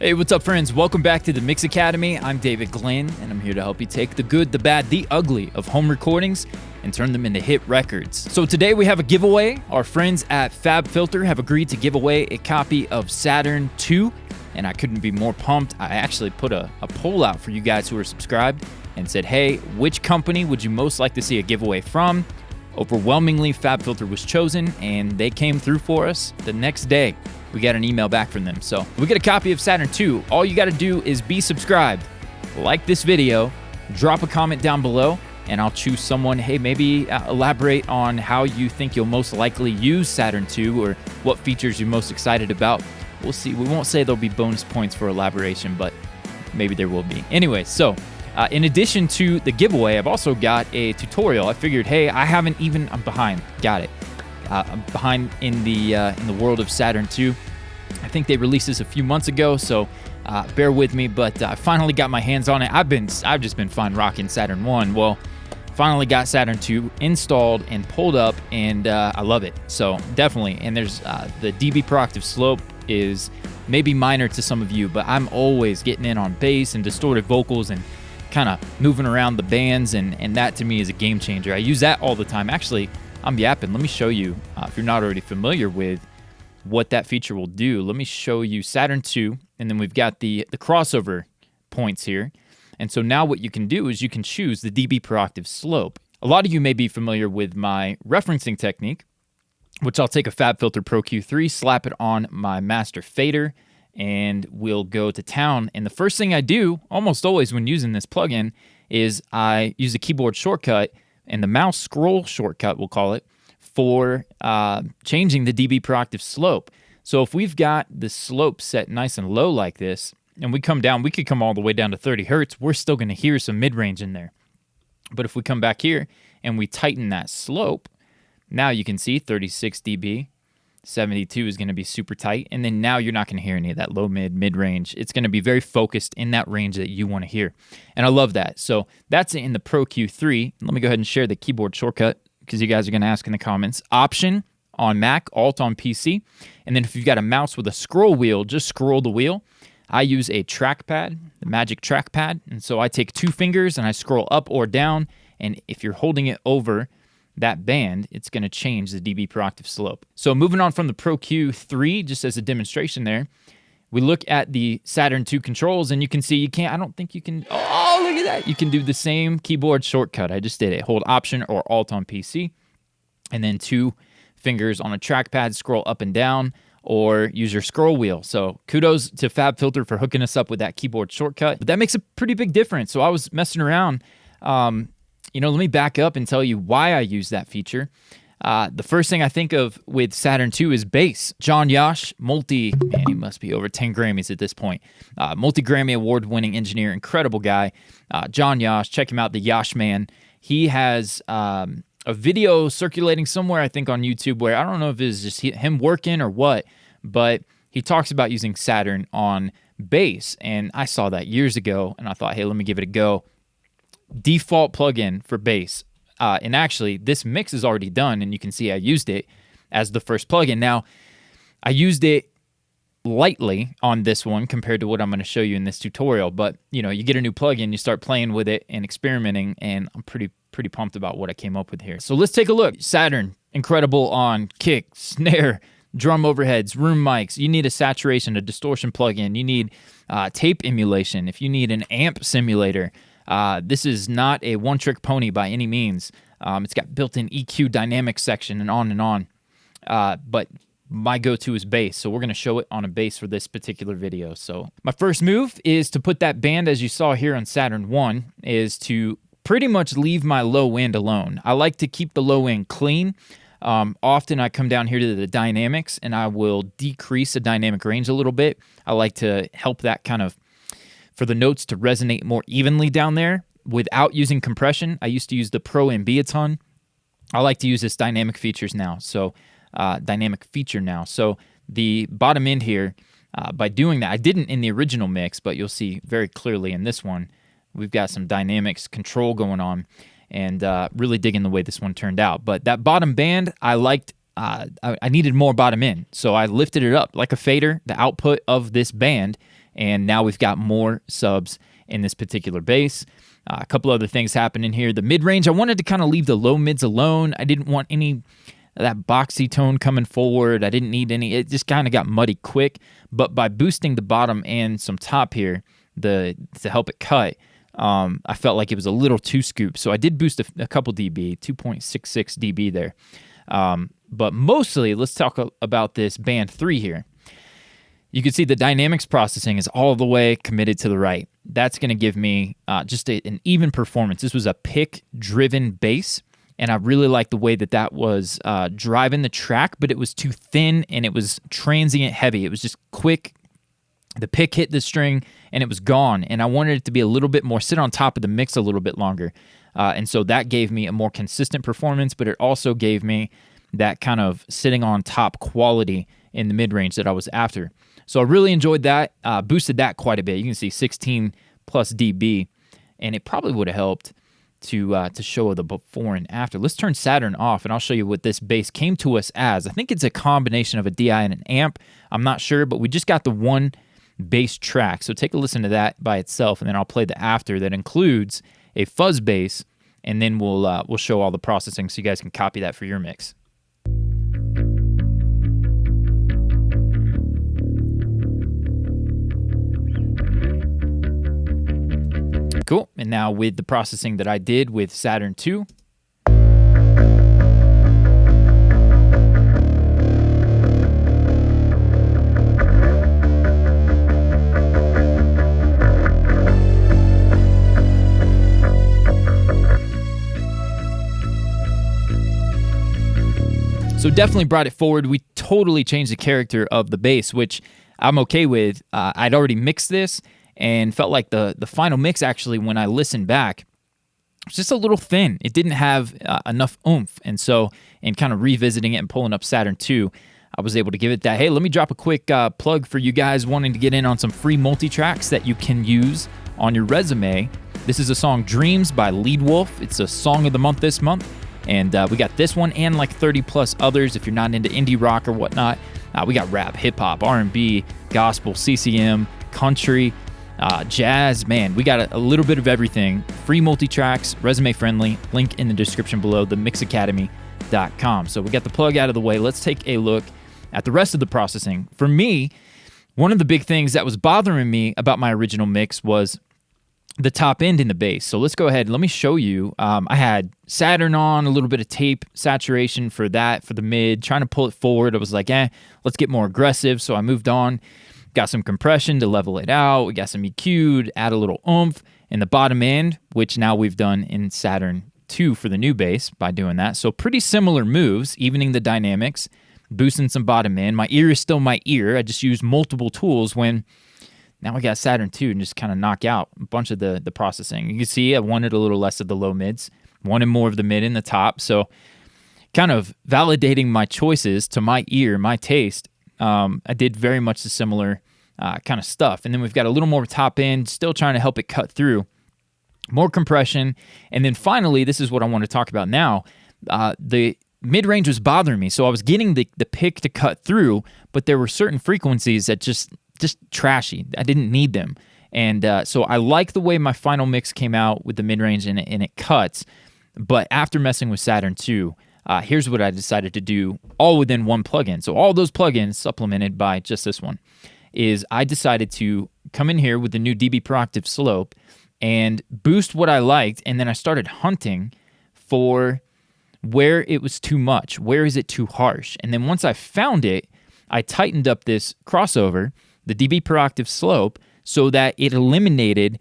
Hey, what's up, friends? Welcome back to the Mix Academy. I'm David Glenn, and I'm here to help you take the good, the bad, the ugly of home recordings and turn them into hit records. So today we have a giveaway. Our friends at FabFilter have agreed to give away a copy of Saturn II, and I couldn't be more pumped. I actually put a poll out for you guys who are subscribed and said, hey, which company would you most like to see a giveaway from? Overwhelmingly, FabFilter was chosen, and they came through for us the next day. We got an email back from them. So we get a copy of Saturn II. All you got to do is be subscribed, like this video, drop a comment down below, and I'll choose someone. Hey, maybe elaborate on how you think you'll most likely use Saturn II or what features you're most excited about. We'll see. We won't say there'll be bonus points for elaboration, but maybe there will be. Anyway, so in addition to the giveaway, I've also got a tutorial. I figured, hey, I'm behind. Got it. I'm behind in the world of Saturn II. I think they released this a few months ago, so bear with me. But I finally got my hands on it. I've just been fine rocking Saturn I. Well, finally got Saturn II installed and pulled up, and I love it. So definitely. And there's the dB per octave slope is maybe minor to some of you, but I'm always getting in on bass and distorted vocals and kind of moving around the bands, and that to me is a game changer. I use that all the time. Actually, I'm yapping. Let me show you, if you're not already familiar with what that feature will do. Let me show you Saturn II, and then we've got the crossover points here. And so now what you can do is you can choose the dB per octave slope. A lot of you may be familiar with my referencing technique, which I'll take a FabFilter Pro Q3, slap it on my master fader, and we'll go to town. And the first thing I do, almost always when using this plugin, is I use a keyboard shortcut and the mouse scroll shortcut, we'll call it, for changing the dB per octave slope. So if we've got the slope set nice and low like this, and we come down, we could come all the way down to 30 hertz, we're still going to hear some mid-range in there. But if we come back here and we tighten that slope, now you can see 36 dB, 72 is going to be super tight, and then now you're not going to hear any of that low mid-range. It's going to be very focused in that range that you want to hear, and I love that. So that's in the Pro Q3. Let me go ahead and share the keyboard shortcut because you guys are going to ask in the comments. Option on Mac, Alt on PC, and then if you've got a mouse with a scroll wheel, just scroll the wheel. I use a trackpad, the Magic Trackpad, and so I take two fingers and I scroll up or down, and if you're holding it over that band, it's going to change the dB per octave slope. So moving on from the Pro Q3, just as a demonstration there, we look at the Saturn II controls, and you can see I don't think you can, oh, look at that. You can do the same keyboard shortcut. I just did it. Hold Option or Alt on PC, and then two fingers on a trackpad, scroll up and down, or use your scroll wheel. So kudos to FabFilter for hooking us up with that keyboard shortcut. But that makes a pretty big difference. So I was messing around. Let me back up and tell you why I use that feature. The first thing I think of with Saturn II is bass. John Yash, he must be over 10 Grammys at this point. Multi-Grammy award-winning engineer, incredible guy. John Yash, check him out, the Yash Man. He has a video circulating somewhere, I think on YouTube, where I don't know if it's just him working or what, but he talks about using Saturn on bass. And I saw that years ago, and I thought, hey, let me give it a go. Default plugin for bass. And actually, this mix is already done, and you can see I used it as the first plugin. Now, I used it lightly on this one compared to what I'm going to show you in this tutorial, but you get a new plugin, you start playing with it and experimenting, and I'm pretty pumped about what I came up with here. So let's take a look. Saturn, incredible on kick, snare, drum overheads, room mics. You need a saturation, a distortion plugin. You need tape emulation. If you need an amp simulator, this is not a one-trick pony by any means. It's got built-in EQ dynamics section and on. But my go-to is bass, so we're going to show it on a bass for this particular video. So my first move is to put that band, as you saw here on Saturn I, is to pretty much leave my low end alone. I like to keep the low end clean. Often I come down here to the dynamics, and I will decrease the dynamic range a little bit. I like to help that kind of for the notes to resonate more evenly down there without using compression. I used to use the Pro MB a ton. I like to use this dynamic feature now. So the bottom end here, by doing that, I didn't in the original mix, but you'll see very clearly in this one, we've got some dynamics control going on, and really digging the way this one turned out. But that bottom band, I liked. I needed more bottom end, so I lifted it up like a fader, the output of this band, and now we've got more subs in this particular bass. A couple other things happening here. The mid-range, I wanted to kind of leave the low mids alone. I didn't want any that boxy tone coming forward. I didn't need any. It just kind of got muddy quick. But by boosting the bottom and some top here to help it cut, I felt like it was a little too scooped. So I did boost a couple dB, 2.66 dB there. But mostly, let's talk about this band 3 here. You can see the dynamics processing is all the way committed to the right. That's going to give me just an even performance. This was a pick-driven bass, and I really like the way that was driving the track, but it was too thin, and it was transient heavy. It was just quick. The pick hit the string, and it was gone, and I wanted it to be a little bit more, sit on top of the mix a little bit longer. And so that gave me a more consistent performance, but it also gave me that kind of sitting on top quality in the mid-range that I was after. So I really enjoyed that, boosted that quite a bit. You can see 16 plus dB, and it probably would have helped to show the before and after. Let's turn Saturn off, and I'll show you what this bass came to us as. I think it's a combination of a DI and an amp. I'm not sure, but we just got the one bass track. So take a listen to that by itself, and then I'll play the after that includes a fuzz bass, and then we'll show all the processing so you guys can copy that for your mix. Cool, and now with the processing that I did with Saturn 2. So definitely brought it forward. We totally changed the character of the bass, which I'm okay with. I'd already mixed this, and felt like the final mix, actually, when I listened back, was just a little thin. It didn't have enough oomph. And so, in kind of revisiting it and pulling up Saturn 2, I was able to give it that. Hey, let me drop a quick plug for you guys wanting to get in on some free multi-tracks that you can use on your resume. This is a song, Dreams by Lead Wolf. It's a song of the month this month. And we got this one and like 30 plus others if you're not into indie rock or whatnot. We got rap, hip-hop, R&B, gospel, CCM, country, jazz. Man, we got a little bit of everything. Free multi-tracks, resume friendly. Link in the description below, themixacademy.com. So we got the plug out of the way. Let's take a look at the rest of the processing. For me, one of the big things that was bothering me about my original mix was the top end in the bass. So let's go ahead and let me show you. I had Saturn on, a little bit of tape saturation for that, for the mid, trying to pull it forward. I was like, let's get more aggressive. So I moved on. Got some compression to level it out. We got some EQ'd, add a little oomph in the bottom end, which now we've done in Saturn 2 for the new bass by doing that. So pretty similar moves, evening the dynamics, boosting some bottom end. My ear is still my ear. I just used multiple tools when now we got Saturn 2 and just kind of knock out a bunch of the processing. You can see I wanted a little less of the low mids, wanted more of the mid and the top. So kind of validating my choices to my ear, my taste. I did very much the similar kind of stuff. And then we've got a little more top end, still trying to help it cut through. More compression. And then finally, this is what I want to talk about now. The mid-range was bothering me. So I was getting the pick to cut through, but there were certain frequencies that just trashy. I didn't need them. And so I like the way my final mix came out with the mid-range and it cuts. But after messing with Saturn 2, here's what I decided to do all within one plugin. So all those plugins supplemented by just this one is I decided to come in here with the new dB per octave slope and boost what I liked. And then I started hunting for where it was too much. Where is it too harsh? And then once I found it, I tightened up this crossover, the dB per octave slope, so that it eliminated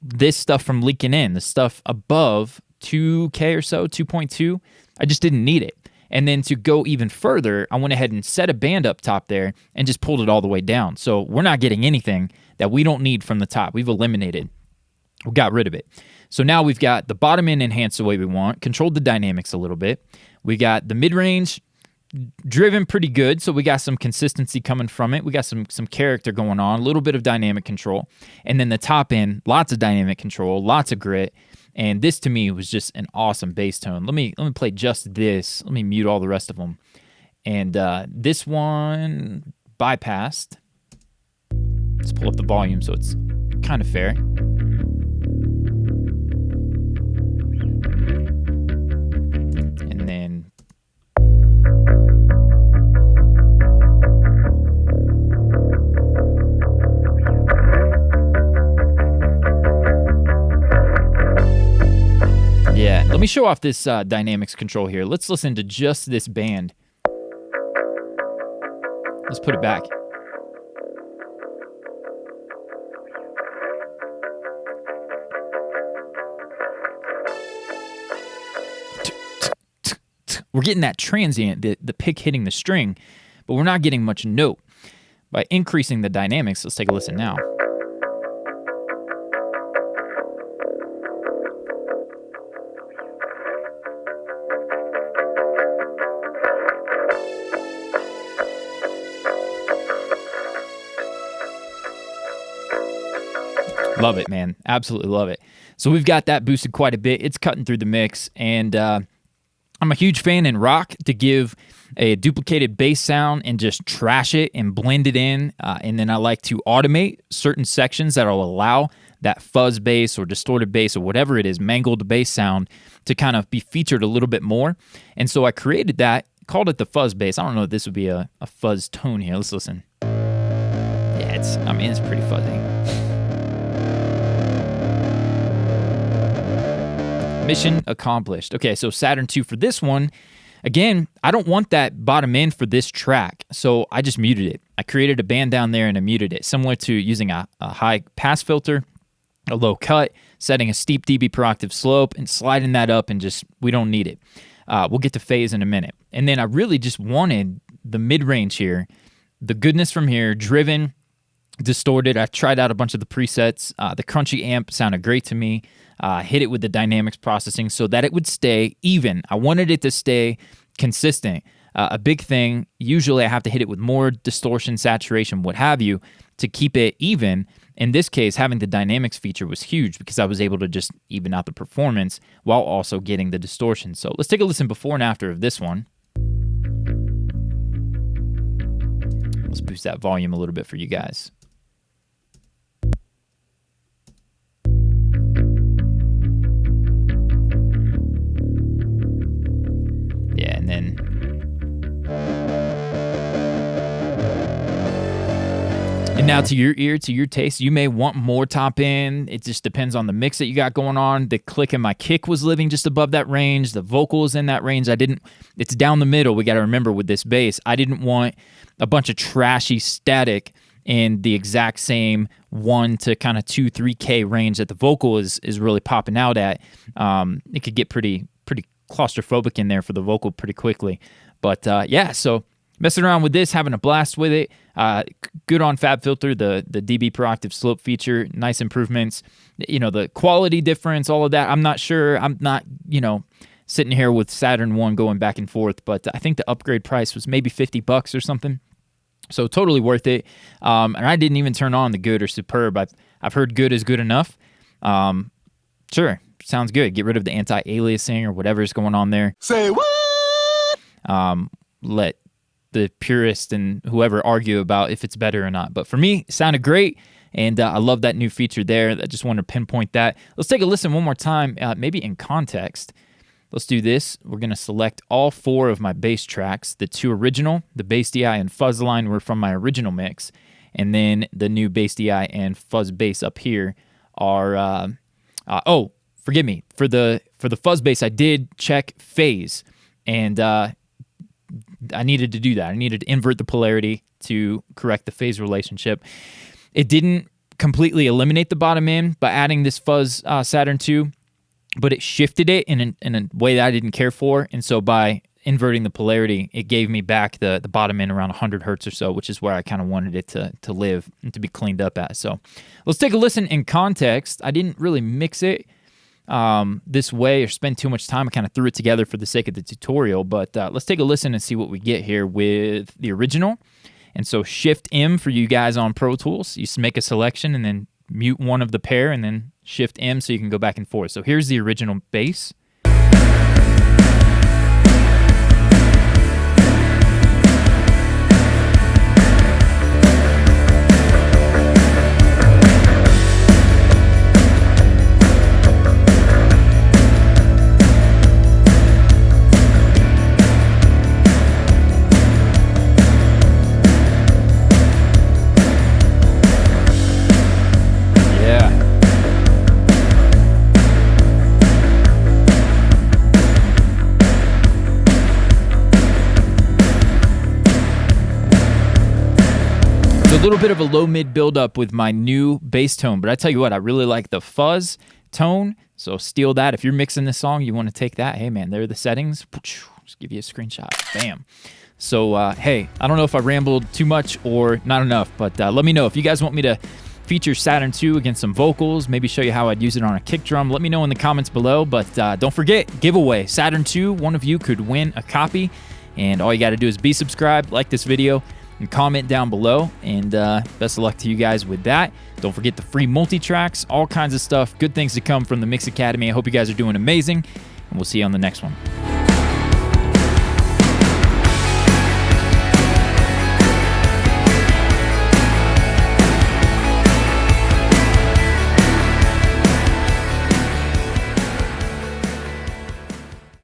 this stuff from leaking in, the stuff above 2K or so, 2.2. I just didn't need it. And then to go even further, I went ahead and set a band up top there and just pulled it all the way down. So we're not getting anything that we don't need from the top. We've eliminated. We got rid of it. So now we've got the bottom end enhanced the way we want, controlled the dynamics a little bit. We got the mid-range driven pretty good, so we got some consistency coming from it. We got some character going on, a little bit of dynamic control. And then the top end, lots of dynamic control, lots of grit. And this to me was just an awesome bass tone. Let me play just this. Let me mute all the rest of them. And this one bypassed. Let's pull up the volume so it's kind of fair. And then yeah, let me show off this dynamics control here. Let's listen to just this band. Let's put it back. We're getting that transient, the pick hitting the string, but we're not getting much note. By increasing the dynamics, let's take a listen now. Love it, man. Absolutely love it. So we've got that boosted quite a bit. It's cutting through the mix, and I'm a huge fan in rock to give a duplicated bass sound and just trash it and blend it in, and then I like to automate certain sections that will allow that fuzz bass or distorted bass or whatever it is, mangled bass sound to kind of be featured a little bit more. And so I created that, called it the fuzz bass. I don't know if this would be a fuzz tone here. Let's listen. Yeah, it's pretty fuzzy. Mission accomplished. Okay, so Saturn 2 for this one. Again, I don't want that bottom end for this track, so I just muted it. I created a band down there and I muted it, similar to using a high pass filter, a low cut, setting a steep dB per octave slope, and sliding that up, and just, we don't need it. We'll get to phase in a minute. And then I really just wanted the mid-range here, the goodness from here, driven, distorted. I tried out a bunch of the presets. The crunchy amp sounded great to me. Hit it with the dynamics processing so that it would stay even. I wanted it to stay consistent. A big thing, usually I have to hit it with more distortion, saturation, what have you, to keep it even. In this case, having the dynamics feature was huge because I was able to just even out the performance while also getting the distortion. So let's take a listen before and after of this one. Let's boost that volume a little bit for you guys. And then now to your ear, to your taste, you may want more top end. It just depends on the mix that you got going on. The click in my kick was living just above that range. The vocal is in that range. It's down the middle. We got to remember with this bass, I didn't want a bunch of trashy static in the exact same 1 to kind of 2, 3K range that the vocal is really popping out at. It could get pretty claustrophobic in there for the vocal pretty quickly. But yeah, so messing around with this, having a blast with it. Good on FabFilter, the dB per octave slope feature, nice improvements. You know, the quality difference, all of that, I'm not sure. I'm not, sitting here with Saturn 1 going back and forth, but I think the upgrade price was maybe $50 or something. So totally worth it. And I didn't even turn on the good or superb. I've heard good is good enough. Sure. Sounds good. Get rid of the anti-aliasing or whatever is going on there. Say what? Let the purist and whoever argue about if it's better or not. But for me, it sounded great, and I love that new feature there. I just wanted to pinpoint that. Let's take a listen one more time, maybe in context. Let's do this. We're going to select all 4 of my bass tracks. The 2 original, the bass DI and fuzz line, were from my original mix. And then the new bass DI and fuzz bass up here are... forgive me. For the fuzz bass, I did check phase, and I needed to do that. I needed to invert the polarity to correct the phase relationship. It didn't completely eliminate the bottom end by adding this fuzz Saturn 2, but it shifted it in a way that I didn't care for, and so by inverting the polarity, it gave me back the bottom end around 100 hertz or so, which is where I kind of wanted it to live and to be cleaned up at. So let's take a listen in context. I didn't really mix it this way or spend too much time. I kind of threw it together for the sake of the tutorial, but let's take a listen and see what we get here with the original. And so Shift M for you guys on Pro Tools. You just make a selection and then mute one of the pair and then Shift M so you can go back and forth. So here's the original bass. So a little bit of a low-mid build-up with my new bass tone, but I tell you what, I really like the fuzz tone, so steal that. If you're mixing this song, you want to take that, hey man, there are the settings. Just give you a screenshot, bam. So hey, I don't know if I rambled too much or not enough, but let me know if you guys want me to feature Saturn 2 against some vocals, maybe show you how I'd use it on a kick drum. Let me know in the comments below, but don't forget, giveaway, Saturn 2, one of you could win a copy, and all you got to do is be subscribed, like this video, and comment down below, and best of luck to you guys with that. Don't forget the free multi-tracks, all kinds of stuff, good things to come from the Mix Academy. I hope you guys are doing amazing, and we'll see you on the next one.